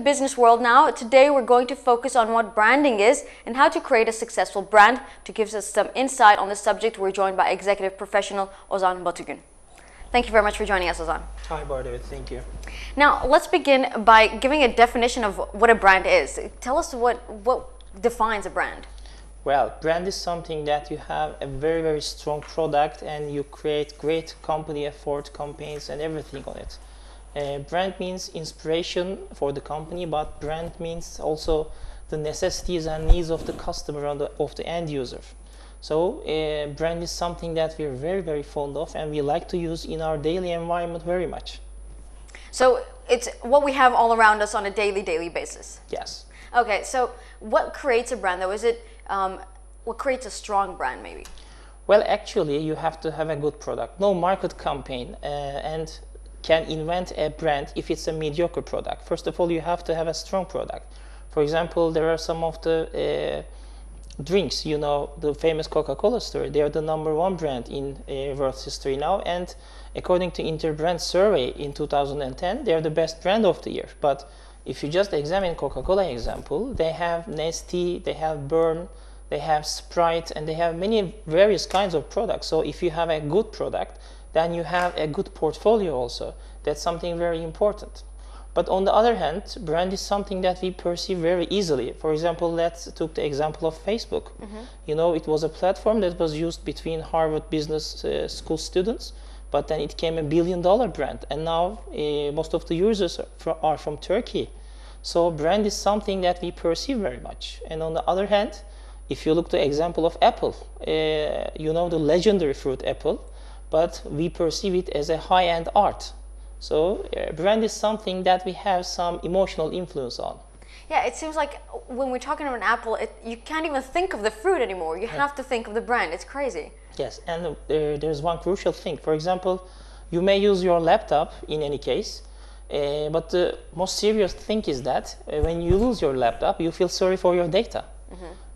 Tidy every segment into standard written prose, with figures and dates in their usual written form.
Business world now. Today we're going to focus on what branding is and how to create a successful brand. To give us some insight on the subject, we're joined by executive professional Ozan Batigun. Thank you very much for joining us, Ozan. Hi, Bardavid. Thank you. Now, let's begin by giving a definition of what a brand is. Tell us what defines a brand. Well, brand is something that you have a very, very strong product and you create great company effort, campaigns and everything on it. Brand means inspiration for the company, but brand means also the necessities and needs of the customer and of the end user. So brand is something that we're very, very fond of and we like to use in our daily environment very much. So it's what we have all around us on a daily basis. Yes. Okay, so what creates a brand though? Is it, what creates a strong brand maybe? Well, actually you have to have a good product. No market campaign and can invent a brand if it's a mediocre product. First of all, you have to have a strong product. For example, there are some of the drinks, you know, the famous Coca-Cola story. They are the #1 brand in world history now, and according to Interbrand survey in 2010, they are the best brand of the year. But if you just examine Coca-Cola example, they have Nestle, they have Burn, they have Sprite, and they have many various kinds of products. So if you have a good product, then you have a good portfolio also. That's something very important. But on the other hand, brand is something that we perceive very easily. For example, let's take the example of Facebook. You know, it was a platform that was used between Harvard Business School students, but then it became $1 billion brand. And now most of the users are from Turkey. So brand is something that we perceive very much. And on the other hand, if you look at the example of Apple, you know, the legendary fruit Apple, but we perceive it as a high-end art. So brand is something that we have some emotional influence on. Yeah, it seems like when we're talking about an apple, you can't even think of the fruit anymore. You have to think of the brand. It's crazy. Yes, and there's one crucial thing. For example, you may use your laptop in any case, but the most serious thing is that when you lose your laptop, you feel sorry for your data.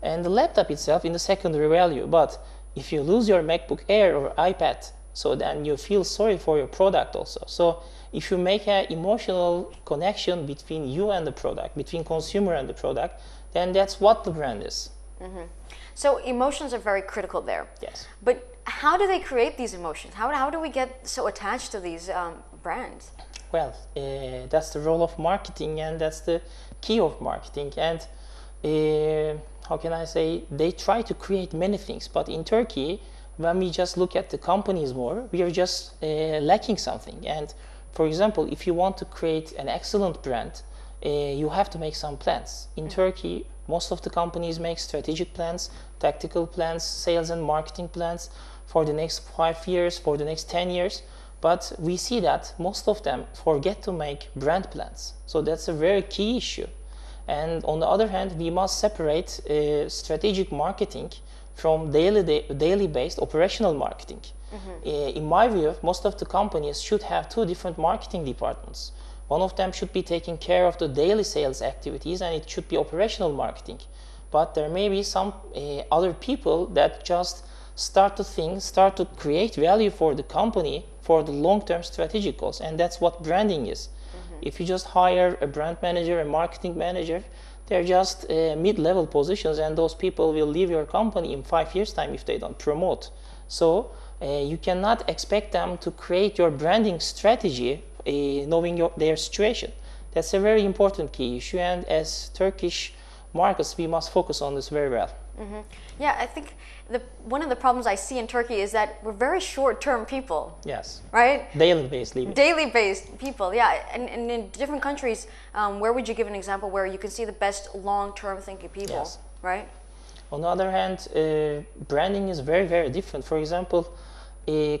And the laptop itself in the secondary value. But if you lose your MacBook Air or iPad, so then you feel sorry for your product also. So if you make an emotional connection between you and the product, between consumer and the product, then that's what the brand is. So emotions are very critical there. Yes. But how do they create these emotions? How do we get so attached to these brands? Well, that's the role of marketing and that's the key of marketing. And how can I say, they try to create many things, but in Turkey, when we just look at the companies more, we are just lacking something. And for example, if you want to create an excellent brand, you have to make some plans. In Turkey, most of the companies make strategic plans, tactical plans, sales and marketing plans for the next 5 years, for the next 10 years. But we see that most of them forget to make brand plans. So that's a very key issue. And on the other hand, we must separate strategic marketing from daily based operational marketing. In my view, most of the companies should have 2 different marketing departments. One of them should be taking care of the daily sales activities and it should be operational marketing. But there may be some other people that just start to create value for the company for the long-term strategic goals, and that's what branding is. If you just hire a brand manager, a marketing manager, they're just mid-level positions and those people will leave your company in 5 years' time if they don't promote. So you cannot expect them to create your branding strategy knowing their situation. That's a very important key issue, and as Turkish markets, we must focus on this very well. Yeah, I think one of the problems I see in Turkey is that we're very short-term people. Yes. Right? Daily-based living. Daily-based people, yeah. And in different countries, where would you give an example where you can see the best long-term thinking people, yes. right? On the other hand, branding is very, very different. For example,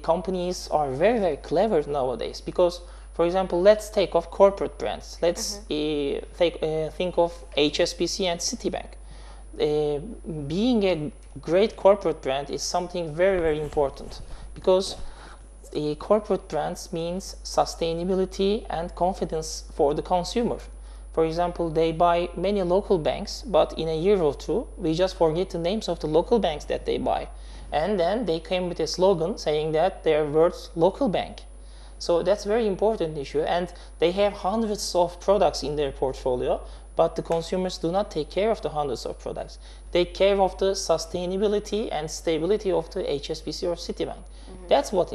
companies are very, very clever nowadays because, for example, let's take off corporate brands. Let's think of HSBC and Citibank. Being a great corporate brand is something very, very important because corporate brands means sustainability and confidence for the consumer. For example, they buy many local banks, but in a year or two, we just forget the names of the local banks that they buy. And then they came with a slogan saying that they're world's local bank. So that's a very important issue, and they have hundreds of products in their portfolio, but the consumers do not take care of the hundreds of products. They take care of the sustainability and stability of the HSBC or Citibank. That's what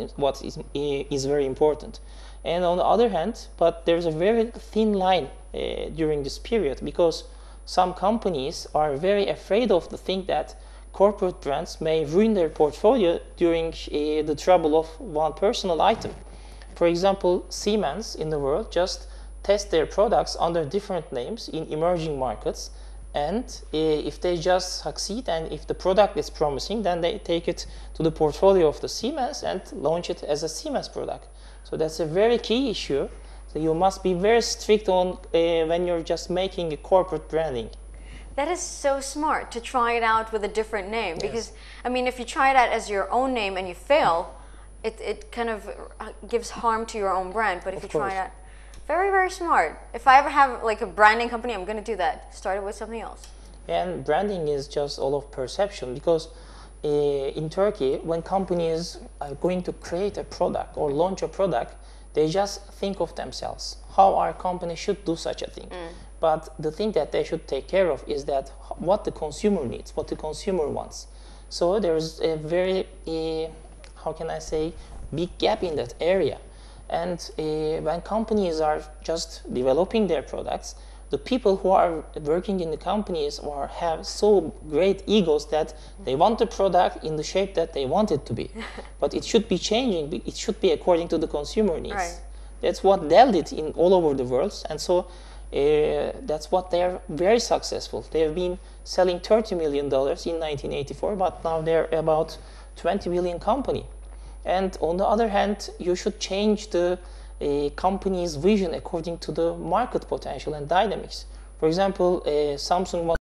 is very important. And on the other hand, but there's a very thin line during this period, because some companies are very afraid of the thing that corporate brands may ruin their portfolio during the trouble of one personal item. For example, Siemens in the world just test their products under different names in emerging markets, and if they just succeed and if the product is promising, then they take it to the portfolio of the Siemens and launch it as a Siemens product. So that's a very key issue. So you must be very strict on when you're just making a corporate branding. That is so smart to try it out with a different name, because I mean, if you try it out as your own name and you fail, it kind of gives harm to your own brand. But if you try it out, very, very smart. If I ever have like a branding company, I'm going to do that. Start it with something else. And branding is just all of perception, because in Turkey, when companies are going to create a product or launch a product, they just think of themselves, how our company should do such a thing. But the thing that they should take care of is that what the consumer needs, what the consumer wants. So there's a very, how can I say, big gap in that area. And when companies are just developing their products, the people who are working in the companies or have so great egos that they want the product in the shape that they want it to be. But it should be changing. It should be according to the consumer needs. Right. That's what Dell did in all over the world. And so that's what they are very successful. They have been selling $30 million in 1984, but now they're about 20 million company. And on the other hand, you should change the company's vision according to the market potential and dynamics. For example, Samsung